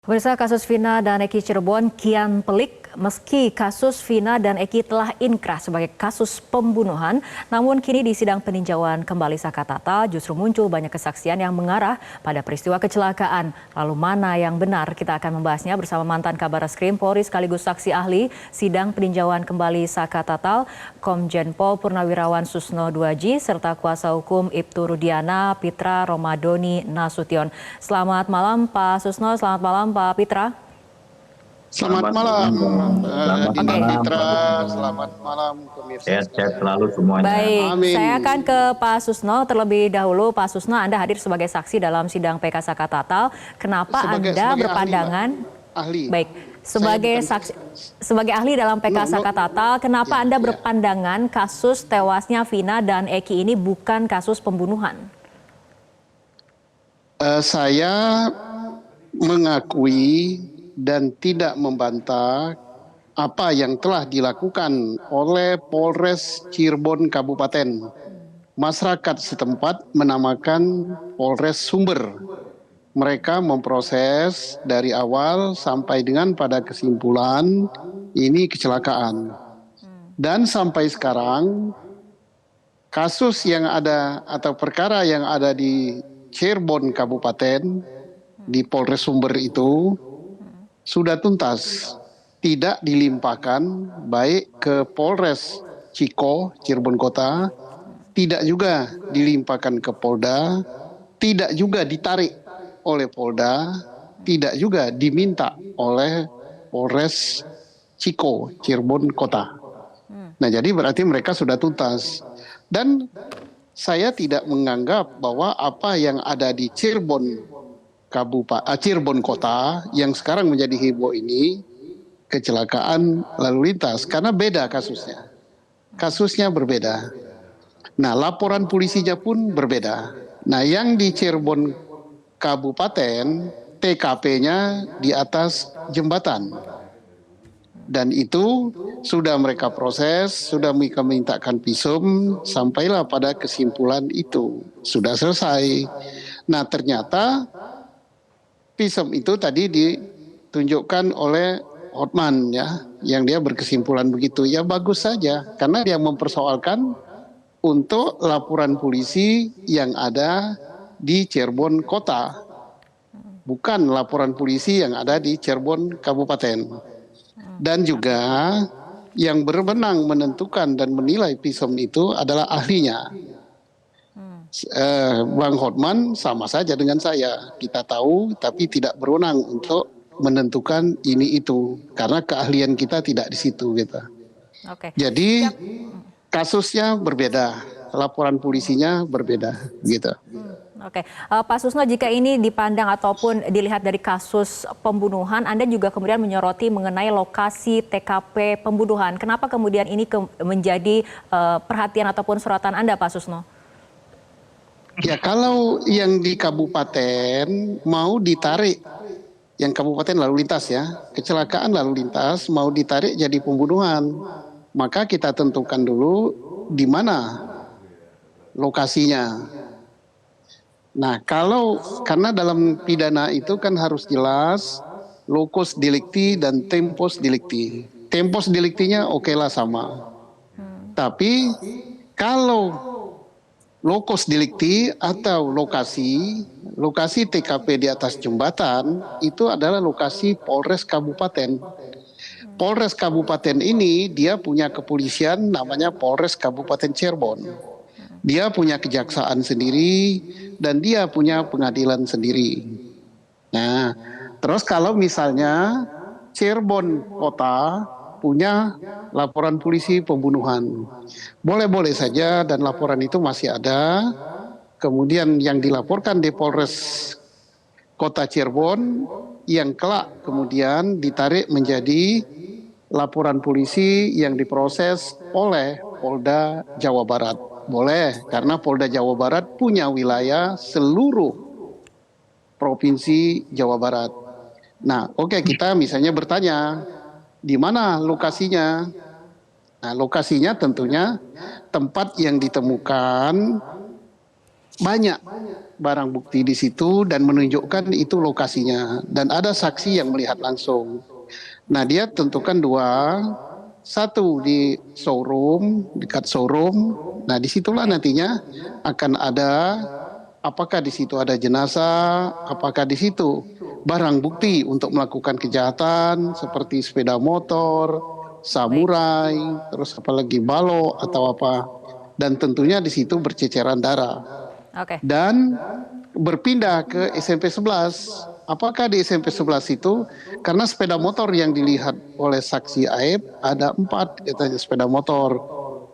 Pemirsa, kasus Vina dan Eki Cirebon kian pelik meski kasus Vina dan Eki telah inkrah sebagai kasus pembunuhan. Namun kini di sidang peninjauan kembali Sakatata justru muncul banyak kesaksian yang mengarah pada peristiwa kecelakaan. Lalu mana yang benar? Kita akan membahasnya bersama mantan Kabareskrim Polri sekaligus saksi ahli sidang peninjauan kembali Sakatata, Komjen Pol Purnawirawan Susno Duaji serta kuasa hukum Ibtu Rudiana Pitra Romadoni Nasution. Selamat malam Pak Susno, selamat malam Pak Pitra. Selamat malam, Dina Pitra. Selamat malam pemirsa. Sehat selalu semuanya. Baik, Amin. saya akan ke Pak Susno terlebih dahulu. Pak Susno, Anda hadir sebagai saksi dalam sidang PK Sakatatal. Kenapa Anda berpandangan? Ahli. Baik, sebagai saksi, sebagai ahli dalam PK Sakatatal, kenapa Anda berpandangan kasus tewasnya Vina dan Eki ini bukan kasus pembunuhan? Saya mengakui dan tidak membantah apa yang telah dilakukan oleh Polres Cirebon Kabupaten. Masyarakat setempat menamakan Polres Sumber. Mereka memproses dari awal sampai dengan pada kesimpulan ini kecelakaan. Dan sampai sekarang kasus yang ada atau perkara yang ada di Cirebon Kabupaten di Polres Sumber itu sudah tuntas, tidak dilimpahkan baik ke Polres Ciko, Cirebon Kota, tidak juga dilimpahkan ke Polda, tidak juga ditarik oleh Polda, tidak juga diminta oleh Polres Ciko, Cirebon Kota. Nah, jadi berarti mereka sudah tuntas. Dan saya tidak menganggap bahwa apa yang ada di Cirebon Cirebon Kota yang sekarang menjadi heboh ini kecelakaan lalu lintas, karena beda kasusnya. Kasusnya berbeda. Nah, laporan polisinya pun berbeda. Nah, yang di Cirebon Kabupaten TKP-nya di atas jembatan. Dan itu sudah mereka proses, sudah mereka mintakan visum, sampailah pada kesimpulan itu. Sudah selesai. Nah, ternyata visum itu tadi ditunjukkan oleh Hotman ya, yang dia berkesimpulan begitu. Ya bagus saja, karena dia mempersoalkan untuk laporan polisi yang ada di Cirebon Kota, bukan laporan polisi yang ada di Cirebon Kabupaten. Dan juga yang berwenang menentukan dan menilai visum itu adalah ahlinya. Bang Hotman sama saja dengan saya, kita tahu tapi tidak berwenang untuk menentukan ini itu karena keahlian kita tidak di situ gitu. Oke. Jadi kasusnya berbeda, laporan polisinya berbeda gitu. Oke, Pak Susno, jika ini dipandang ataupun dilihat dari kasus pembunuhan, Anda juga kemudian menyoroti mengenai lokasi TKP pembunuhan. Kenapa kemudian ini menjadi perhatian ataupun sorotan Anda, Pak Susno? Ya, kalau yang di kabupaten mau ditarik, yang kabupaten lalu lintas ya, kecelakaan lalu lintas mau ditarik jadi pembunuhan, maka kita tentukan dulu di mana lokasinya. Nah, karena dalam pidana itu kan harus jelas locus delicti dan tempus delicti. Tempus delictinya oke lah sama. Tapi kalau locus delicti atau lokasi TKP di atas jembatan itu adalah lokasi Polres Kabupaten. Polres Kabupaten ini dia punya kepolisian namanya Polres Kabupaten Cirebon. Dia punya kejaksaan sendiri dan dia punya pengadilan sendiri. Nah, terus kalau misalnya Cirebon Kota punya laporan polisi pembunuhan, boleh-boleh saja dan laporan itu masih ada. Kemudian yang dilaporkan di Polres Kota Cirebon yang kelak kemudian ditarik menjadi laporan polisi yang diproses oleh Polda Jawa Barat. Boleh, karena Polda Jawa Barat punya wilayah seluruh provinsi Jawa Barat. Nah, oke, kita misalnya bertanya, di mana lokasinya? Nah, lokasinya tentunya tempat yang ditemukan banyak barang bukti di situ dan menunjukkan itu lokasinya dan ada saksi yang melihat langsung. Nah, dia tentukan dua, satu di showroom, dekat showroom. Nah, disitulah nantinya akan ada apakah di situ ada jenazah, apakah di situ barang bukti untuk melakukan kejahatan seperti sepeda motor, Baik. samurai, terus apalagi balok atau apa. Dan tentunya di situ berceceran darah. Oke. Dan berpindah ke SMP 11. Apakah di SMP 11 itu karena sepeda motor yang dilihat oleh saksi Aib ada 4 katanya sepeda motor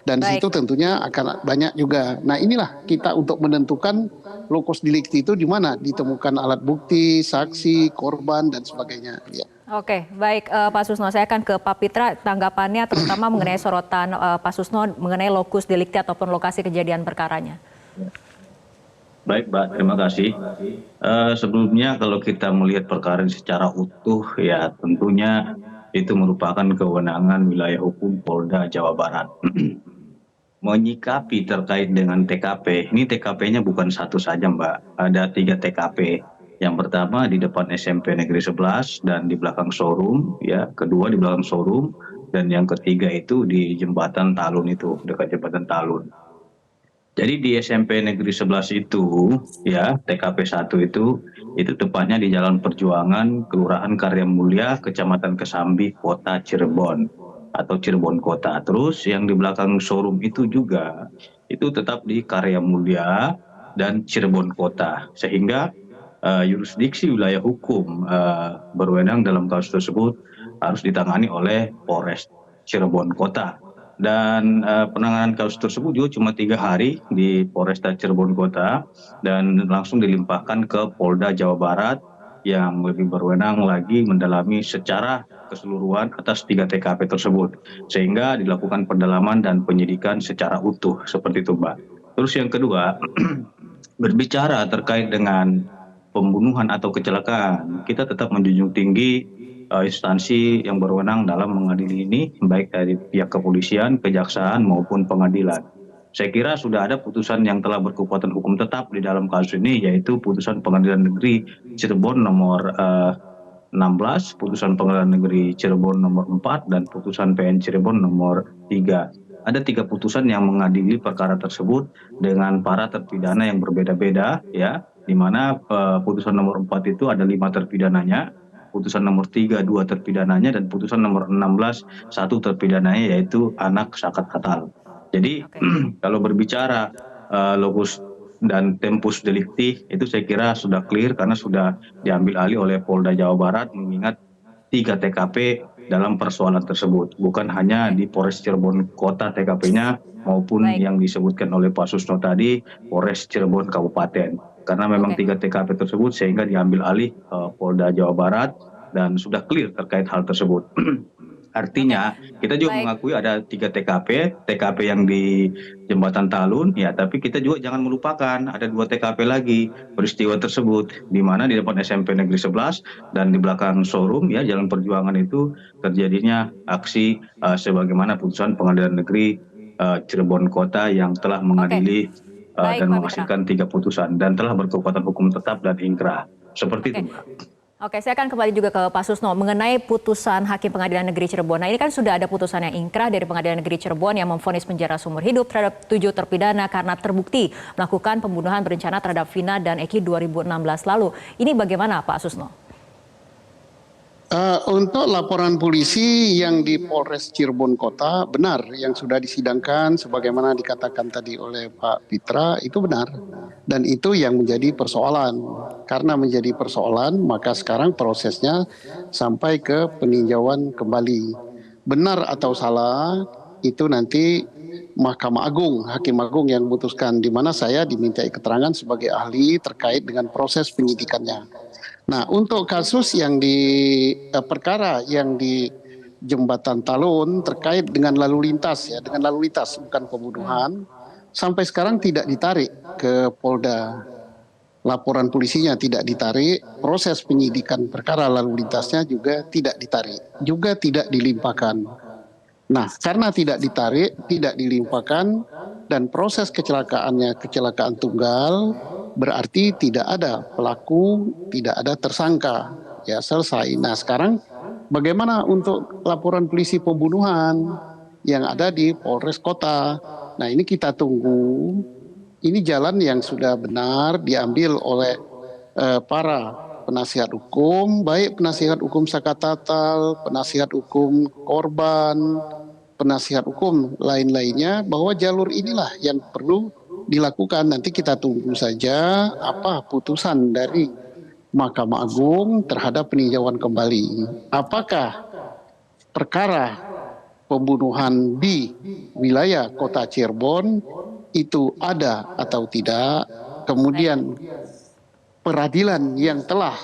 dan di situ Baik. tentunya akan banyak juga. Nah, inilah kita untuk menentukan lokus delikti itu di mana ditemukan alat bukti, saksi, korban dan sebagainya. Ya. Oke, baik Pak Susno, saya akan ke Pak Pitra tanggapannya terutama mengenai sorotan Pak Susno mengenai lokus delikti ataupun lokasi kejadian perkaranya. Baik, Mbak, terima kasih. Sebelumnya kalau kita melihat perkara ini secara utuh, ya tentunya itu merupakan kewenangan wilayah hukum Polda Jawa Barat. Menyikapi terkait dengan TKP, ini TKP-nya bukan satu saja, Mbak. Ada 3 TKP. Yang pertama di depan SMP Negeri 11 dan di belakang showroom, ya. Kedua di belakang showroom, dan yang ketiga itu di Jembatan Talun itu, dekat Jembatan Talun. Jadi di SMP Negeri 11 itu, ya TKP 1 itu tepatnya di Jalan Perjuangan, Kelurahan Karya Mulia, Kecamatan Kesambi, Kota Cirebon atau Cirebon Kota. Terus yang di belakang showroom itu juga itu tetap di Karya Mulia dan Cirebon Kota. Sehingga yurisdiksi wilayah hukum berwenang dalam kasus tersebut harus ditangani oleh Polres Cirebon Kota. Dan penanganan kasus tersebut juga cuma 3 hari di Polresta Cirebon Kota dan langsung dilimpahkan ke Polda Jawa Barat yang lebih berwenang lagi mendalami secara keseluruhan atas 3 TKP tersebut sehingga dilakukan pendalaman dan penyidikan secara utuh seperti itu, Mbak. Terus yang kedua, berbicara terkait dengan pembunuhan atau kecelakaan, kita tetap menjunjung tinggi instansi yang berwenang dalam mengadili ini, baik dari pihak kepolisian, kejaksaan maupun pengadilan. Saya kira sudah ada putusan yang telah berkekuatan hukum tetap di dalam kasus ini, yaitu putusan Pengadilan Negeri Cirebon nomor 16, putusan Pengadilan Negeri Cirebon nomor 4, dan putusan PN Cirebon nomor 3. Ada 3 putusan yang mengadili perkara tersebut dengan para terpidana yang berbeda-beda, ya, di mana putusan nomor 4 itu ada 5 terpidananya, putusan nomor 3 2 terpidananya, dan putusan nomor 16 1 terpidananya, yaitu anak sakat fatal. Jadi kalau berbicara lokus dan tempus delikti itu saya kira sudah clear karena sudah diambil alih oleh Polda Jawa Barat mengingat 3 TKP dalam persoalan tersebut, bukan hanya di Polres Cirebon Kota TKP-nya maupun yang disebutkan oleh Pak Susno tadi Polres Cirebon Kabupaten. Karena memang 3 TKP tersebut sehingga diambil alih Polda Jawa Barat dan sudah clear terkait hal tersebut. Artinya kita juga mengakui ada 3 TKP yang di Jembatan Talun, ya, tapi kita juga jangan melupakan ada 2 TKP lagi peristiwa tersebut, di mana di depan SMP Negeri 11 dan di belakang showroom, ya, Jalan Perjuangan itu terjadinya aksi sebagaimana putusan Pengadilan Negeri Cirebon Kota yang telah mengadili dan menghasilkan 3 putusan dan telah berkekuatan hukum tetap dan ingkrah. Seperti itu, Mbak. Oke, saya akan kembali juga ke Pak Susno mengenai putusan Hakim Pengadilan Negeri Cirebon. Nah, ini kan sudah ada putusan yang ingkrah dari Pengadilan Negeri Cirebon yang memvonis penjara seumur hidup terhadap 7 terpidana karena terbukti melakukan pembunuhan berencana terhadap Vina dan Eki 2016 lalu. Ini bagaimana, Pak Susno? Untuk laporan polisi yang di Polres Cirebon Kota benar yang sudah disidangkan sebagaimana dikatakan tadi oleh Pak Pitra itu benar dan itu yang menjadi persoalan. Karena menjadi persoalan maka sekarang prosesnya sampai ke peninjauan kembali. Benar atau salah itu nanti Mahkamah Agung, Hakim Agung yang memutuskan, di mana saya dimintai keterangan sebagai ahli terkait dengan proses penyidikannya. Nah, untuk kasus yang perkara yang di Jembatan Talun terkait dengan lalu lintas, ya, dengan lalu lintas bukan pembunuhan, sampai sekarang tidak ditarik ke Polda. Laporan polisinya tidak ditarik, proses penyidikan perkara lalu lintasnya juga tidak ditarik, juga tidak dilimpahkan. Nah, karena tidak ditarik, tidak dilimpahkan, dan proses kecelakaannya kecelakaan tunggal, berarti tidak ada pelaku, tidak ada tersangka. Ya, selesai. Nah, sekarang bagaimana untuk laporan polisi pembunuhan yang ada di Polres Kota? Nah, ini kita tunggu. Ini jalan yang sudah benar diambil oleh para penasihat hukum, baik penasihat hukum Sakatatal, penasihat hukum korban, penasihat hukum lain-lainnya, bahwa jalur inilah yang perlu dilakukan. Nanti kita tunggu saja apa putusan dari Mahkamah Agung terhadap peninjauan kembali. Apakah perkara pembunuhan di wilayah Kota Cirebon itu ada atau tidak, kemudian peradilan yang telah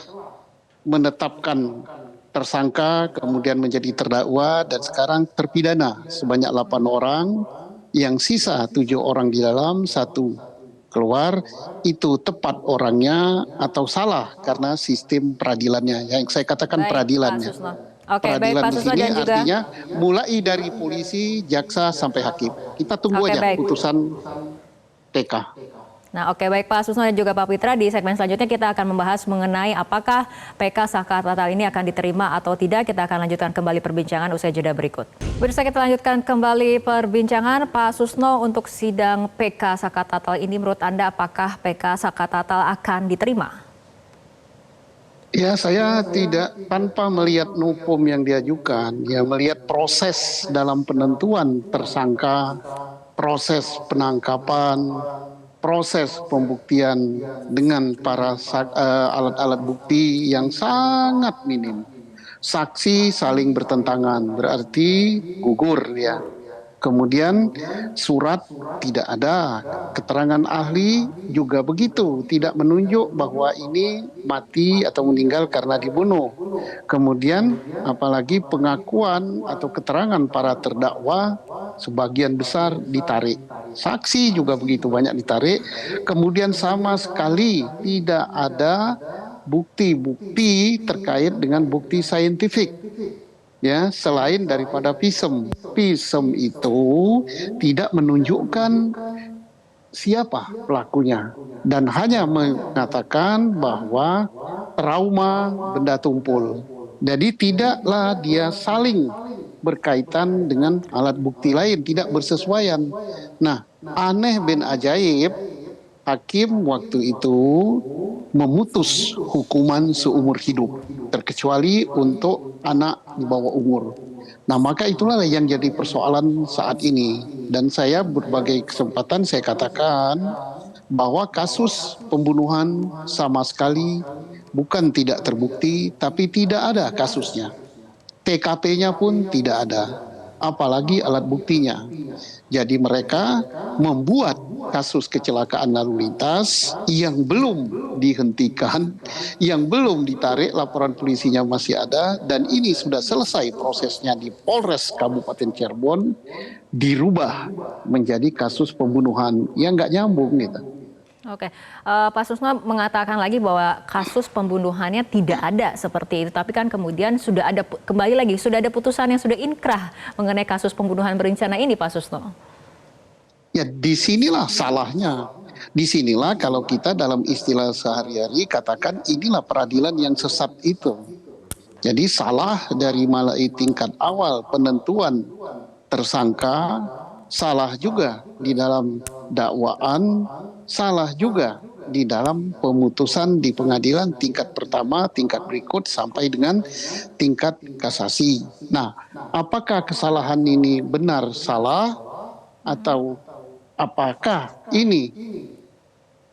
menetapkan tersangka kemudian menjadi terdakwa dan sekarang terpidana sebanyak 8 orang, yang sisa 7 orang di dalam, 1 keluar, itu tepat orangnya atau salah karena sistem peradilannya, yang saya katakan peradilannya. Oke, baik Peradilan Pak di Susno sini dan juga artinya mulai dari polisi, jaksa sampai hakim. Kita tunggu aja putusan TK. Nah, oke, baik Pak Susno dan juga Pak Pitra, di segmen selanjutnya kita akan membahas mengenai apakah PK Sakatatal ini akan diterima atau tidak. Kita akan lanjutkan kembali perbincangan usai jeda berikut. Pemirsa, kita lanjutkan kembali perbincangan. Pak Susno, untuk sidang PK Sakatatal ini menurut Anda apakah PK Sakatatal akan diterima? Ya, saya tidak, tanpa melihat nupum yang diajukan, ya melihat proses dalam penentuan tersangka, proses penangkapan, proses pembuktian dengan para alat-alat bukti yang sangat minim. Saksi saling bertentangan, berarti gugur ya. Kemudian surat tidak ada, keterangan ahli juga begitu, tidak menunjuk bahwa ini mati atau meninggal karena dibunuh. Kemudian apalagi pengakuan atau keterangan para terdakwa sebagian besar ditarik. Saksi juga begitu banyak ditarik. Kemudian sama sekali tidak ada bukti-bukti terkait dengan bukti saintifik. Ya, selain daripada visum. Visum itu tidak menunjukkan siapa pelakunya dan hanya mengatakan bahwa trauma benda tumpul. Jadi tidaklah dia saling berkaitan dengan alat bukti lain, tidak bersesuaian. Nah, aneh bin ajaib, hakim waktu itu memutus hukuman seumur hidup, terkecuali untuk anak di bawah umur. Nah, maka itulah yang jadi persoalan saat ini. Dan saya berbagai kesempatan saya katakan bahwa kasus pembunuhan sama sekali bukan tidak terbukti, tapi tidak ada kasusnya. TKP-nya pun tidak ada, apalagi alat buktinya. Jadi mereka membuat kasus kecelakaan lalu lintas yang belum dihentikan, yang belum ditarik, laporan polisinya masih ada, dan ini sudah selesai prosesnya di Polres Kabupaten Cirebon, dirubah menjadi kasus pembunuhan yang nggak nyambung gitu. Oke, Pak Susno mengatakan lagi bahwa kasus pembunuhannya tidak ada seperti itu, tapi kan kemudian sudah ada, kembali lagi, sudah ada putusan yang sudah inkrah mengenai kasus pembunuhan berencana ini, Pak Susno. Ya, disinilah salahnya. Disinilah kalau kita dalam istilah sehari-hari katakan inilah peradilan yang sesat itu. Jadi salah dari mulai tingkat awal penentuan tersangka, salah juga di dalam dakwaan, salah juga di dalam pemutusan di pengadilan tingkat pertama, tingkat berikut sampai dengan tingkat kasasi. Nah, apakah kesalahan ini benar salah atau apakah ini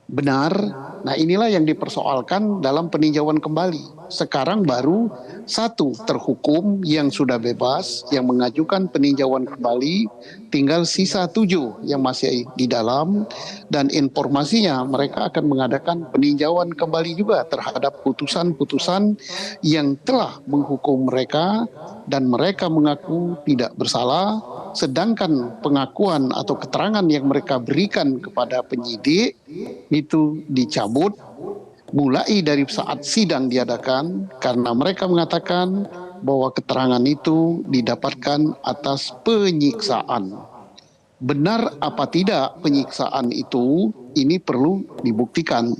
benar? Nah, inilah yang dipersoalkan dalam peninjauan kembali. Sekarang baru 1 terhukum yang sudah bebas, yang mengajukan peninjauan kembali, tinggal sisa 7 yang masih di dalam, dan informasinya mereka akan mengadakan peninjauan kembali juga terhadap putusan-putusan yang telah menghukum mereka, dan mereka mengaku tidak bersalah, sedangkan pengakuan atau keterangan yang mereka berikan kepada penyidik itu dicabut mulai dari saat sidang diadakan, karena mereka mengatakan bahwa keterangan itu didapatkan atas penyiksaan. benar apa tidak penyiksaan itu, ini perlu dibuktikan.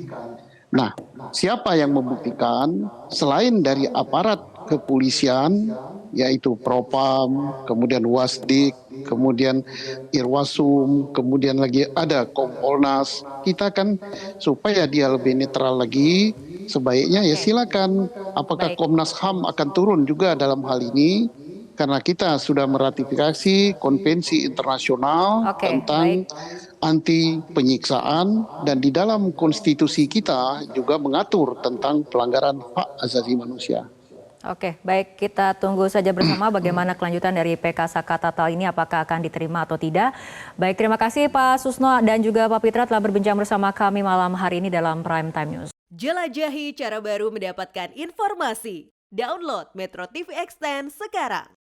Nah, siapa yang membuktikan selain dari aparat kepolisian, yaitu Propam, kemudian Wasdik, kemudian Irwasum, kemudian lagi ada Kompolnas. Kita kan supaya dia lebih netral lagi, sebaiknya ya silakan. Apakah Baik. Komnas HAM akan turun juga dalam hal ini? Karena kita sudah meratifikasi konvensi internasional Oke, baik. tentang anti penyiksaan, dan di dalam konstitusi kita juga mengatur tentang pelanggaran hak asasi manusia. Oke, baik, kita tunggu saja bersama bagaimana kelanjutan dari PK Saka Tatal ini, apakah akan diterima atau tidak. Baik, terima kasih Pak Susno dan juga Pak Pitra telah berbincang bersama kami malam hari ini dalam Prime Time News. Jelajahi cara baru mendapatkan informasi. Download Metro TV Extend sekarang.